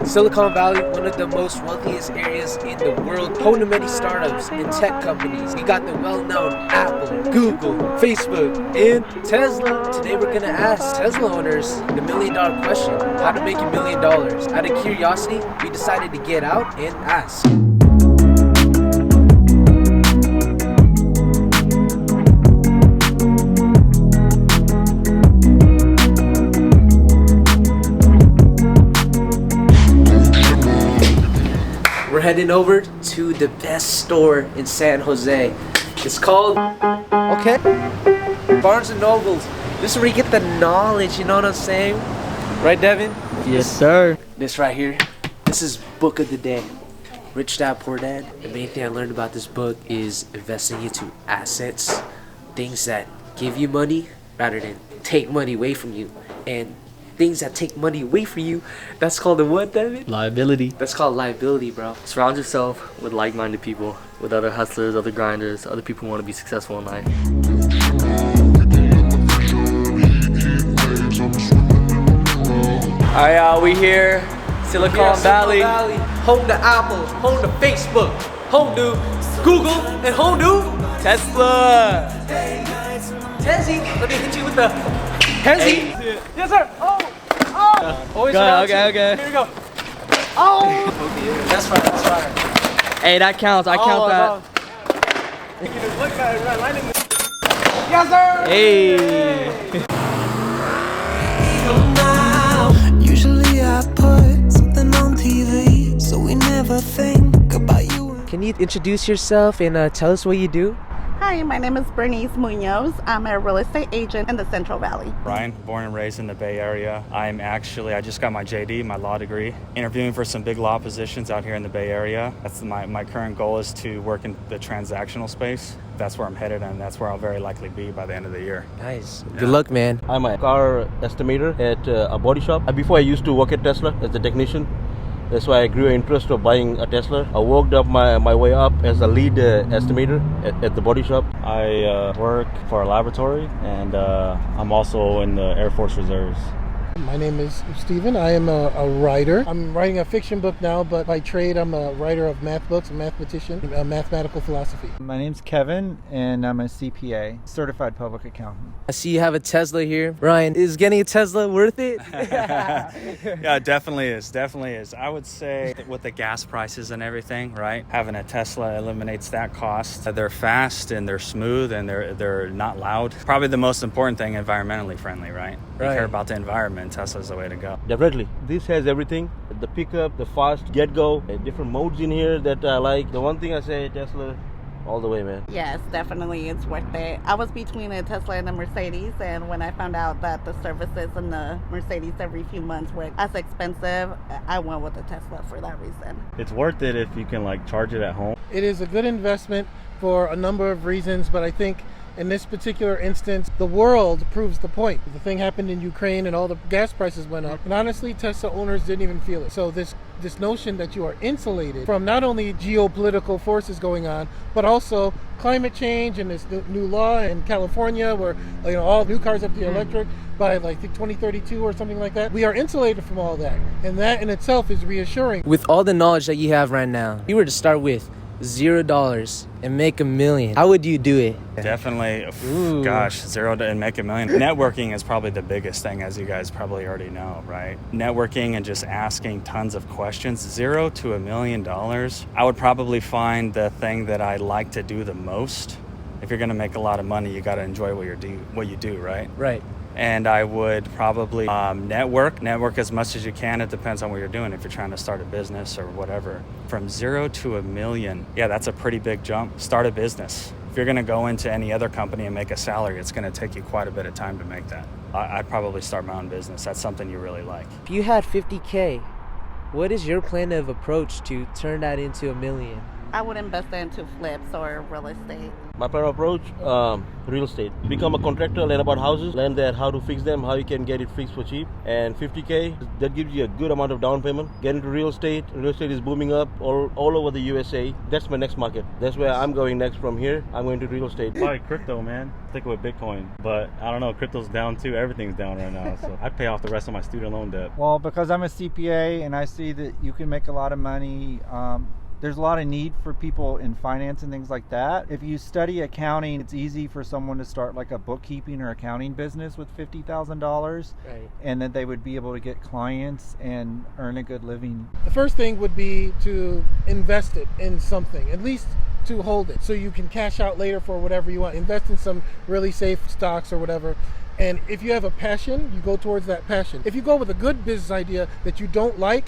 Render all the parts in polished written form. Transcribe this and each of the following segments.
Silicon Valley, one of the most wealthiest areas in the world, home to many startups and tech companies. We got the well-known Apple, Google, Facebook, and Tesla. Today we're gonna ask Tesla owners the $1 million question: how to make $1 million. Out of curiosity, we decided to get out and ask. We're heading over to the best store in San Jose. It's called, Barnes & Nobles. This is where you get the knowledge, you know what I'm saying? Right, Devin? Yes, sir. This right here, this is book of the day. Rich Dad, Poor Dad. The main thing I learned about this book is investing into assets, things that give you money rather than take money away from you. And things that take money away from you, that's called a what, David? Liability. That's called liability, bro. Surround yourself with like-minded people, with other hustlers, other grinders, other people who want to be successful in life. Alright, we here, Silicon Valley. Home to Apple, home to Facebook, home to Google, and home to Tesla. Tezzy. Let me hit you with the Tezzy. Yes, sir. Oh. Always around you. Okay. Here we go. Oh. That's right. Hey, that counts. I count that. Yes, sir. Hey. Usually I put something on TV, so we never think about you. Can you introduce yourself and tell us what you do? Hi, my name is Bernice Munoz. I'm a real estate agent in the Central Valley. Ryan, born and raised in the Bay Area. I just got my JD, my law degree, interviewing for some big law positions out here in the Bay Area. That's my current goal is to work in the transactional space. That's where I'm headed, and that's where I'll very likely be by the end of the year. Nice. Good luck, man. I'm a car estimator at a body shop. Before I used to work at Tesla as a technician. That's why I grew an interest of buying a Tesla. I worked up my way up as a lead estimator at the body shop. I work for a laboratory, and I'm also in the Air Force Reserves. My name is Steven. I am a writer. I'm writing a fiction book now, but by trade I'm a writer of math books, a mathematician, mathematical philosophy. My name's Kevin, and I'm a CPA, certified public accountant. I see you have a Tesla here. Ryan, is getting a Tesla worth it? Yeah, it definitely is. I would say that with the gas prices and everything, right? Having a Tesla eliminates that cost. They're fast and they're smooth and they're not loud. Probably the most important thing, environmentally friendly, right? You care about the environment, Tesla's the way to go. Definitely. This has everything. The pickup, the fast get-go, different modes in here that I like. The one thing I say, Tesla, all the way, man. Yes, definitely, it's worth it. I was between a Tesla and a Mercedes, and when I found out that the services in the Mercedes every few months were as expensive, I went with the Tesla for that reason. It's worth it if you can charge it at home. It is a good investment for a number of reasons, but I think in this particular instance, the world proves the point. The thing happened in Ukraine and all the gas prices went up. And honestly, Tesla owners didn't even feel it. So this notion that you are insulated from not only geopolitical forces going on, but also climate change and this new law in California where all new cars have to be electric by 2032 or something like that. We are insulated from all that. And that in itself is reassuring. With all the knowledge that you have right now, if you were to start with $0 and make $1 million, how would you do it? Definitely, zero and make $1 million. Networking is probably the biggest thing, as you guys probably already know, right? Networking and just asking tons of questions. $0 to $1 million. I would probably find the thing that I like to do the most. If you're going to make a lot of money, you got to enjoy what you do, right? Right. And I would probably network as much as you can. It depends on what you're doing. If you're trying to start a business or whatever, from $0 to $1 million, that's a pretty big jump. Start a business. If you're going to go into any other company and make a salary, it's going to take you quite a bit of time to make that. I'd probably start my own business. That's something you really like. If you had $50K, what is your plan of approach to turn that into $1 million? I would invest into flips or real estate. My plan of approach, real estate. Become a contractor, learn about houses, learn that how to fix them, how you can get it fixed for cheap. And 50K, that gives you a good amount of down payment. Get into real estate. Real estate is booming up all over the USA. That's my next market. That's where I'm going next from here. I'm going to real estate. Probably crypto, man. Stick with Bitcoin. But I don't know, crypto's down too. Everything's down right now. So I'd pay off the rest of my student loan debt. Well, because I'm a CPA and I see that you can make a lot of money. There's a lot of need for people in finance and things like that. If you study accounting, it's easy for someone to start like a bookkeeping or accounting business with $50,000, Right. and then they would be able to get clients and earn a good living. The first thing would be to invest it in something, at least to hold it, so you can cash out later for whatever you want. Invest in some really safe stocks or whatever. And if you have a passion, you go towards that passion. If you go with a good business idea that you don't like,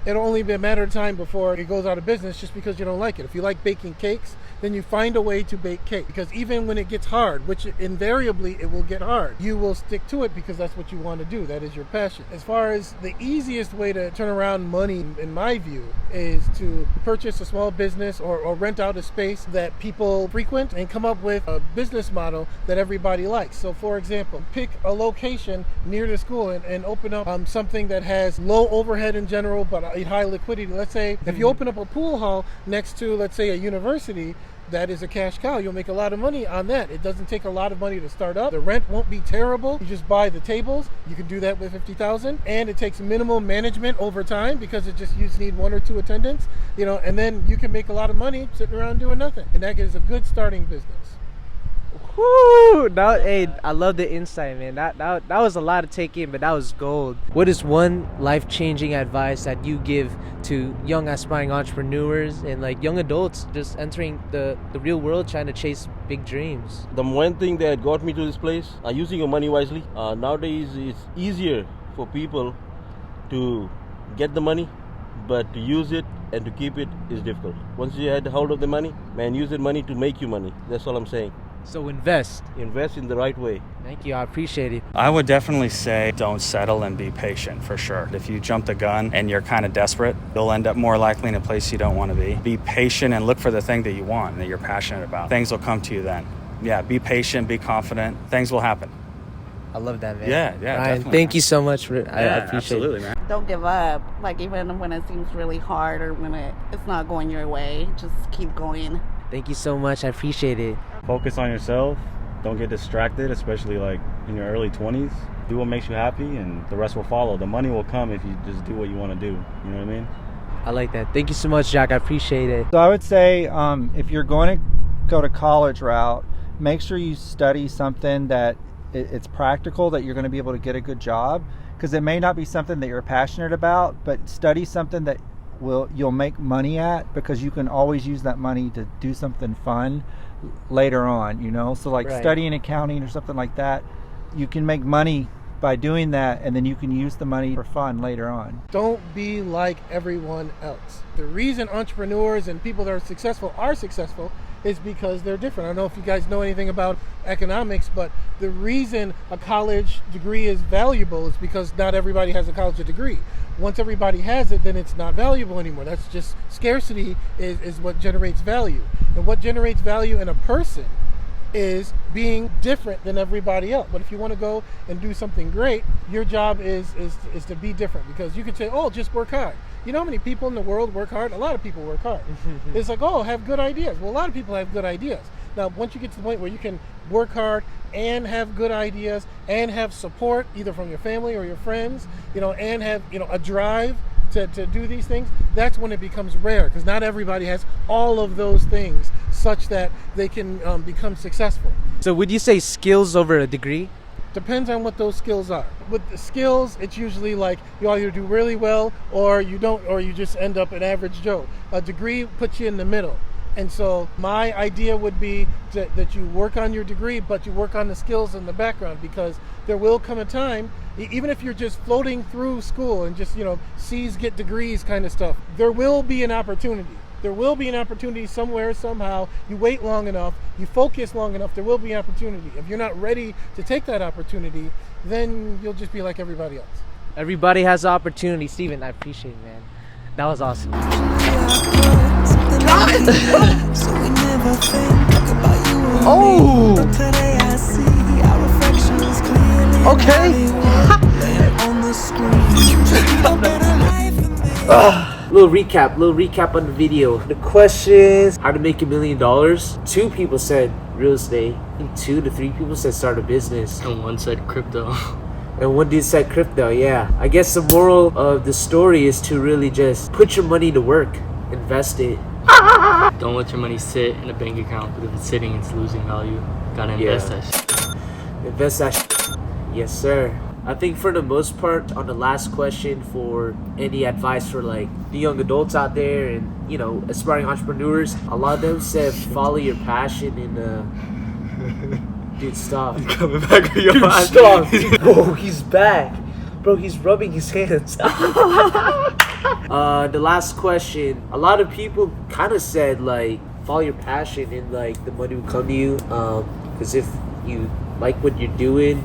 it'll only be a matter of time before it goes out of business just because you don't like it. If you like baking cakes, then you find a way to bake cake. Because even when it gets hard, which invariably it will get hard, you will stick to it because that's what you want to do. That is your passion. As far as the easiest way to turn around money, in my view, is to purchase a small business or rent out a space that people frequent and come up with a business model that everybody likes. So for example, pick a location near the school and open up something that has low overhead in general, but a high liquidity. Let's say if you open up a pool hall next to, let's say, a university, that is a cash cow. You'll make a lot of money on that. It doesn't take a lot of money to start up. The rent won't be terrible. You just buy the tables. You can do that with $50,000, and it takes minimal management over time because you just need 1 or 2 attendants, and then you can make a lot of money sitting around doing nothing. And that is a good starting business. Woo! Hey, I love the insight, man. That was a lot to take in, but that was gold. What is one life-changing advice that you give to young aspiring entrepreneurs and like young adults just entering the real world trying to chase big dreams? The one thing that got me to this place, using your money wisely. Nowadays, it's easier for people to get the money, but to use it and to keep it is difficult. Once you had hold of the money, man, use that money to make you money. That's all I'm saying. So invest. Invest in the right way. Thank you. I appreciate it. I would definitely say don't settle and be patient for sure. If you jump the gun and you're kind of desperate, you'll end up more likely in a place you don't want to be. Be patient and look for the thing that you want, that you're passionate about. Things will come to you then. Yeah, be patient, be confident. Things will happen. I love that, man. Yeah, Ryan, definitely. thank you so much. I appreciate absolutely, it. man. Don't give up. Like even when it seems really hard or when it's not going your way, just keep going. Thank you so much. I appreciate it. Focus on yourself. Don't get distracted, especially like in your early 20s. Do what makes you happy and the rest will follow. The money will come if you just do what you want to do. You know what I mean? I like that. Thank you so much, Jack. I appreciate it. So I would say if you're going to go to college route, make sure you study something that it's practical, that you're going to be able to get a good job, because it may not be something that you're passionate about, but study something that you'll make money at, because you can always use that money to do something fun later on, so like Right. studying accounting or something like that, you can make money by doing that, and then you can use the money for fun later on. Don't be like everyone else. The reason entrepreneurs and people that are successful is because they're different. I don't know if you guys know anything about economics, but the reason a college degree is valuable is because not everybody has a college degree. Once everybody has it, then it's not valuable anymore. That's just scarcity is what generates value. And what generates value in a person is being different than everybody else. But if you want to go and do something great, your job is to be different, because you could say, oh, just work hard. You know how many people in the world work hard? A lot of people work hard. It's like, oh, have good ideas. Well, a lot of people have good ideas. Now, once you get to the point where you can work hard and have good ideas and have support either from your family or your friends, and have, a drive to do these things, that's when it becomes rare, because not everybody has all of those things such that they can become successful. So would you say skills over a degree? Depends on what those skills are. With the skills, it's usually like you either do really well or you don't, or you just end up an average Joe. A degree puts you in the middle. And so my idea would be that you work on your degree, but you work on the skills in the background, because there will come a time, even if you're just floating through school and just, C's get degrees kind of stuff, there will be an opportunity. There will be an opportunity somewhere, somehow. You wait long enough, you focus long enough, there will be an opportunity. If you're not ready to take that opportunity, then you'll just be like everybody else. Everybody has opportunity. Steven, I appreciate it, man. That was awesome. So we never think about you were Oh! me. But today I see our reflections clearly. Okay. On the screen. Just a better life than this. Little recap on the video. The questions: how to make $1 million. 2 people said real estate. I think 2 to 3 people said start a business. And one said crypto. And one dude said crypto, yeah. I guess the moral of the story is to really just put your money to work. Invest it. Don't let your money sit in a bank account, because if it's sitting, it's losing value. Gotta invest that shit. Invest that shit. Yes, sir. I think for the most part, on the last question, for any advice for like the young adults out there and, you know, aspiring entrepreneurs, a lot of them said follow your passion and dude, stop. He's coming back with your Dude, eyes. stop. Oh, he's back. Bro, he's rubbing his hands. The last question, a lot of people kind of said like follow your passion and like the money will come to you. Because if you like what you're doing,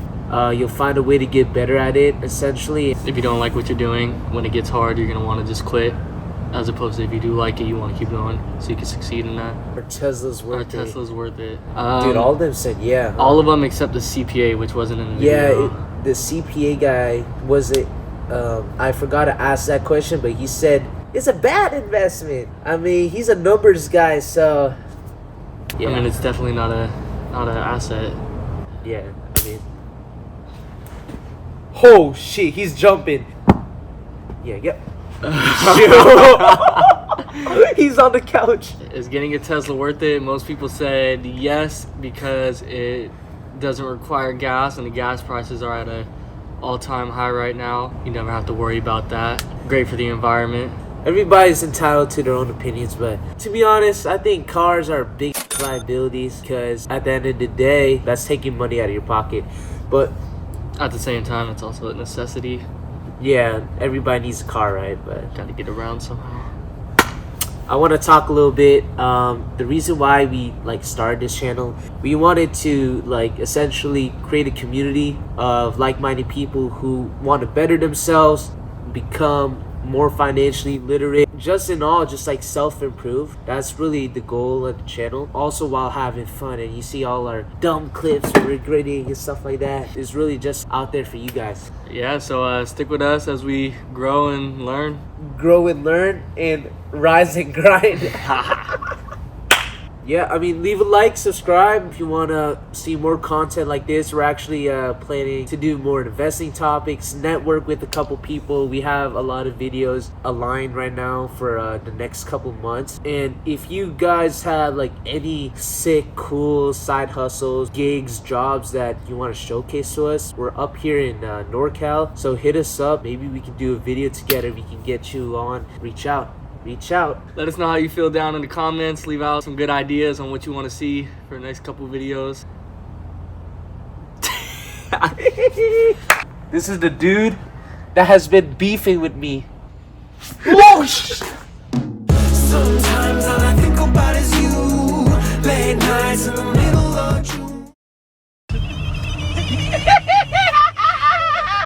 you'll find a way to get better at it, essentially. If you don't like what you're doing, when it gets hard, you're gonna want to just quit. As opposed to if you do like it, you want to keep going so you can succeed in that. Or Tesla's Or worth it. Tesla's worth it. Dude, all of them said yeah. Huh? All of them except the CPA, which wasn't in the Yeah, video. the CPA guy wasn't. I forgot to ask that question, but he said it's a bad investment. I mean, he's a numbers guy, so yeah. I mean, it's definitely not an asset. Yeah, I mean. Oh shit, he's jumping. Yeah, yep. He's on the couch. Is getting a Tesla worth it? Most people said yes, because it doesn't require gas and the gas prices are at a all-time high right now. You never have to worry about that. Great for the environment. Everybody's entitled to their own opinions, but to be honest, I think cars are big liabilities because at the end of the day, that's taking money out of your pocket. But At the same time, it's also a necessity. yeah, everybody needs a car, right? But Got to get around somehow. I want to talk a little bit. The reason why we started this channel, we wanted to essentially create a community of like-minded people who want to better themselves, become more financially literate, just in all, just self-improve. That's really the goal of the channel. Also while having fun, and you see all our dumb clips we're grading and stuff like that. It's really just out there for you guys. Yeah, so stick with us as we grow and learn. Grow and learn and rise and grind. Yeah, I mean, leave a like, subscribe if you want to see more content like this. We're actually planning to do more investing topics, network with a couple people. We have a lot of videos aligned right now for the next couple months. And if you guys have any sick, cool side hustles, gigs, jobs that you want to showcase to us, we're up here in NorCal. So hit us up. Maybe we can do a video together. We can get you on. Reach out. Let us know how you feel down in the comments. Leave out some good ideas on what you want to see for the next couple videos. This is the dude that has been beefing with me. Whoosh! Sometimes all I think about is you. Late nights in the